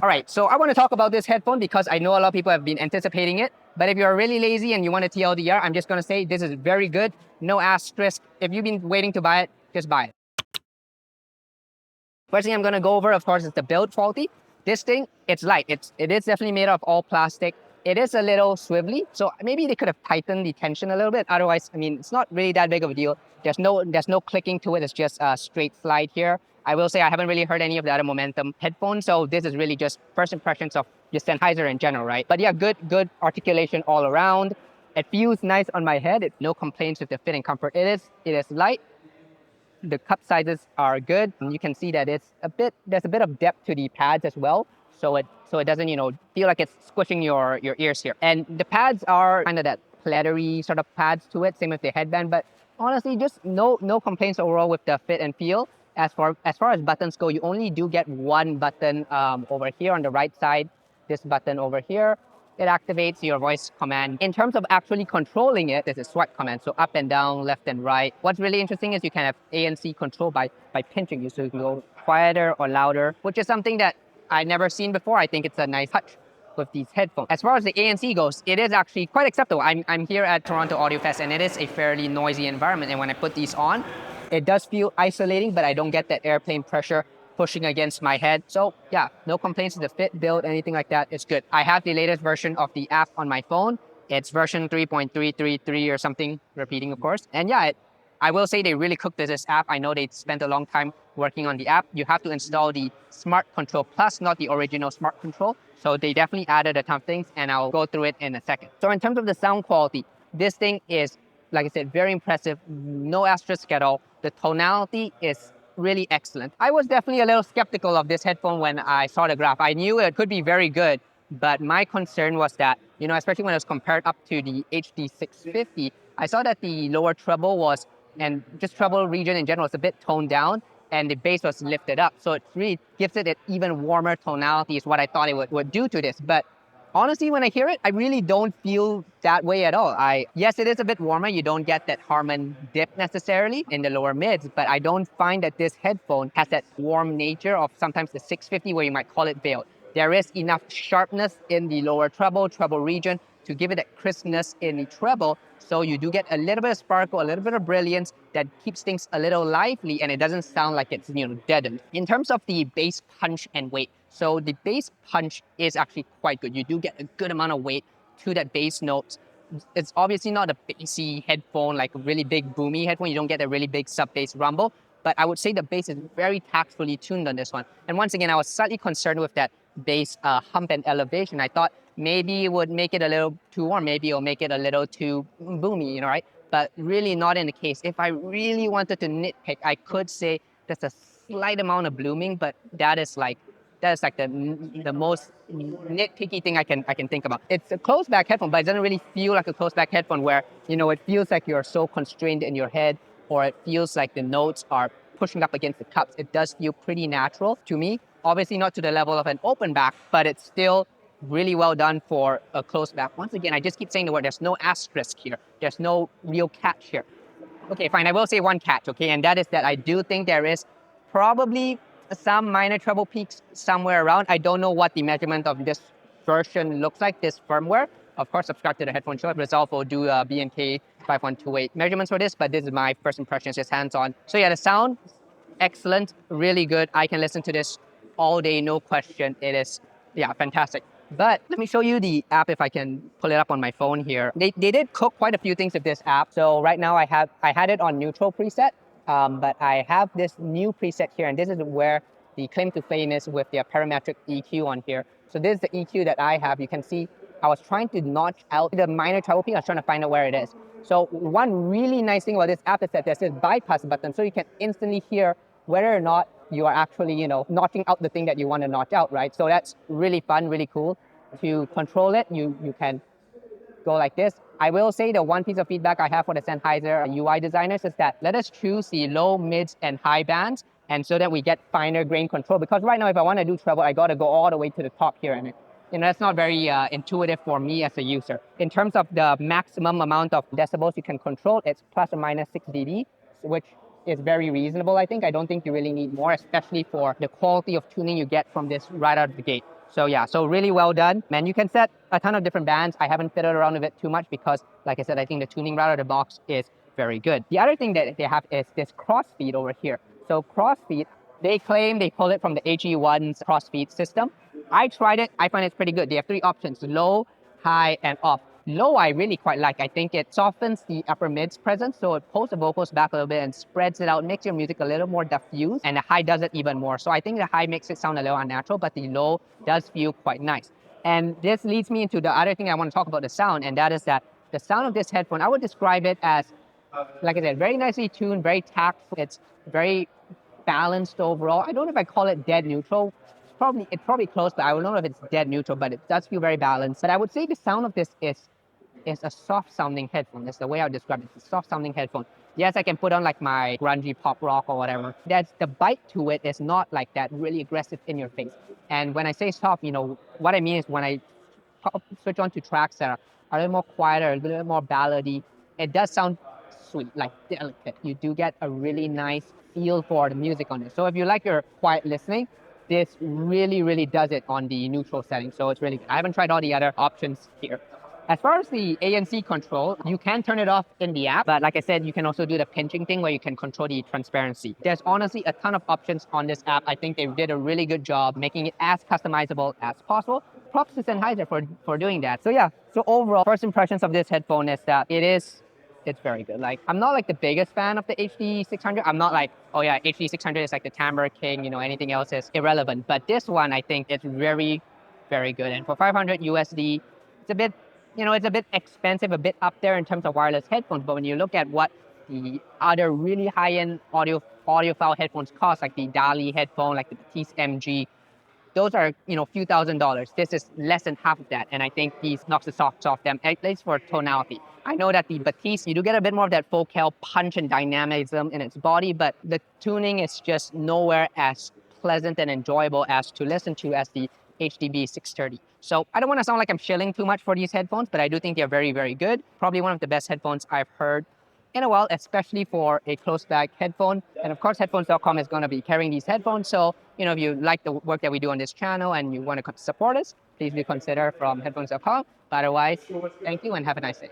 All right, so I want to talk about this headphone because I know a lot of people have been anticipating it. But if you're really lazy and you want a TLDR, I'm just going to say this is very good. No asterisk. If you've been waiting to buy it, just buy it. First thing I'm going to go over, of course, is the build quality. This thing, it's light. It is definitely made of all plastic. It is a little swivelly, so maybe they could have tightened the tension a little bit. Otherwise, I mean, it's not really that big of a deal. There's no clicking to it. It's just a straight slide here. I will say I haven't really heard any of the other Momentum headphones, so this is really just first impressions of just Sennheiser in general, right? But yeah, good articulation all around. It feels nice on my head. No complaints with the fit and comfort. It is light. The cup sizes are good. You can see that there's a bit of depth to the pads as well. So it doesn't, feel like it's squishing your ears here. And the pads are kind of that pleathery sort of pads to it, same with the headband. But honestly, just no complaints overall with the fit and feel. As far as buttons go, you only do get one button over here on the right side, this button over here. It activates your voice command. In terms of actually controlling it, there's a swipe command, so up and down, left and right. What's really interesting is you can have ANC control by pinching you, so you can go quieter or louder, which is something that I've never seen before. I think it's a nice touch with these headphones. As far as the ANC goes, it is actually quite acceptable. I'm here at Toronto Audio Fest, and it is a fairly noisy environment, and when I put these on, it does feel isolating, but I don't get that airplane pressure pushing against my head. So yeah, no complaints with the fit, build, anything like that. It's good. I have the latest version of the app on my phone. It's version 3.333 or something, repeating of course. And yeah, I will say they really cooked this app. I know they spent a long time working on the app. You have to install the Smart Control Plus, not the original Smart Control. So they definitely added a ton of things, and I'll go through it in a second. So in terms of the sound quality, this thing is, like I said, very impressive. No asterisk at all. The tonality is really excellent. I was definitely a little skeptical of this headphone when I saw the graph. I knew it could be very good, but my concern was that, especially when it was compared up to the HD 650, I saw that the lower treble was, and just treble region in general, was a bit toned down, and the bass was lifted up. So it really gives it an even warmer tonality is what I thought it would do to this. But honestly, when I hear it, I really don't feel that way at all. Yes, it is a bit warmer. You don't get that Harman dip necessarily in the lower mids, but I don't find that this headphone has that warm nature of sometimes the 650 where you might call it veiled. There is enough sharpness in the lower treble region to give it that crispness in the treble. So you do get a little bit of sparkle, a little bit of brilliance that keeps things a little lively, and it doesn't sound like it's deadened. In terms of the bass punch and weight, so the bass punch is actually quite good. You do get a good amount of weight to that bass note. It's obviously not a bassy headphone, like a really big boomy headphone. You don't get a really big sub-bass rumble, but I would say the bass is very tactfully tuned on this one. And once again, I was slightly concerned with that bass hump and elevation. I thought maybe it would make it a little too warm, maybe it'll make it a little too boomy, right? But really not in the case. If I really wanted to nitpick, I could say there's a slight amount of blooming, but that is like the most nitpicky thing I can think about. It's a closed back headphone, but it doesn't really feel like a closed back headphone where, it feels like you're so constrained in your head, or it feels like the notes are pushing up against the cups. It does feel pretty natural to me. Obviously not to the level of an open back, but it's still really well done for a closed back. Once again, I just keep saying the word, there's no asterisk here. There's no real catch here. Okay, fine, I will say one catch, okay? And that is that I do think there is probably some minor treble peaks somewhere around. I don't know what the measurement of this version looks like, this firmware. Of course, subscribe to the Headphone Show. Resolve will do B&K 5128 measurements for this, but this is my first impressions, just hands-on. So yeah, the sound, excellent, really good. I can listen to this all day, no question. It is, yeah, fantastic. But let me show you the app if I can pull it up on my phone here. They did cook quite a few things with this app. So right now I had it on neutral preset, but I have this new preset here, and this is where the claim to fame is with the parametric EQ on here. So this is the EQ that I have. You can see I was trying to notch out the minor treble peak. I was trying to find out where it is. So one really nice thing about this app is that there's this bypass button, so you can instantly hear whether or not you are actually, notching out the thing that you want to notch out, right? So that's really fun, really cool. To control it, you can go like this. I will say the one piece of feedback I have for the Sennheiser UI designers is that let us choose the low, mids, and high bands, and so that we get finer grain control. Because right now, if I want to do treble, I got to go all the way to the top here, and that's not very intuitive for me as a user. In terms of the maximum amount of decibels you can control, it's plus or minus 6 dB, which is very reasonable, I think. I don't think you really need more, especially for the quality of tuning you get from this right out of the gate. So yeah, so really well done. Man, you can set a ton of different bands. I haven't fiddled around with it too much because, like I said, I think the tuning right out of the box is very good. The other thing that they have is this crossfeed over here. So crossfeed, they claim they pull it from the HE1's crossfeed system. I tried it. I find it's pretty good. They have three options: low, high, and off. Low, I really quite like. I think it softens the upper mid's presence, so it pulls the vocals back a little bit and spreads it out, makes your music a little more diffuse, and the high does it even more. So I think the high makes it sound a little unnatural, but the low does feel quite nice. And this leads me into the other thing I want to talk about, the sound, and that is that the sound of this headphone, I would describe it as, like I said, very nicely tuned, very tactful. It's very balanced overall. I don't know if I call it dead neutral. It's probably close, but I don't know if it's dead neutral, but it does feel very balanced. But I would say the sound of this is a soft sounding headphone. That's the way I would describe it. It's a soft sounding headphone. Yes, I can put on like my grungy pop rock or whatever. That's the bite to it is not like that really aggressive in your face. And when I say soft, what I mean is when I switch on to tracks that are a little more quieter, a little bit more ballady, it does sound sweet, like delicate. You do get a really nice feel for the music on it. So if you like your quiet listening, this really, really does it on the neutral setting. So it's really good. I haven't tried all the other options here. As far as the ANC control, you can turn it off in the app, but like I said, you can also do the pinching thing where you can control the transparency. There's honestly a ton of options on this app. I think they did a really good job making it as customizable as possible. Props to Sennheiser for doing that. So yeah, so overall, first impressions of this headphone is that it's very good. Like, I'm not like the biggest fan of the HD 600. I'm not like, oh yeah, HD 600 is like the timbre king, anything else is irrelevant. But this one, I think it's very, very good. And for 500 USD, it's a bit, it's a bit expensive, a bit up there in terms of wireless headphones. But when you look at what the other really high-end audiophile headphones cost, like the DALI headphone, like the Batiste MG, those are, few $1,000s. This is less than half of that. And I think these knocks the socks off them, at least for tonality. I know that the Batiste, you do get a bit more of that focal punch and dynamism in its body, but the tuning is just nowhere as pleasant and enjoyable as to listen to as the HDB 630. So I don't want to sound like I'm shilling too much for these headphones, but I do think they're very, very good. Probably one of the best headphones I've heard in a while, especially for a close back headphone. And of course, headphones.com is going to be carrying these headphones. So, if you like the work that we do on this channel and you want to support us, please do consider from headphones.com. But otherwise, thank you and have a nice day.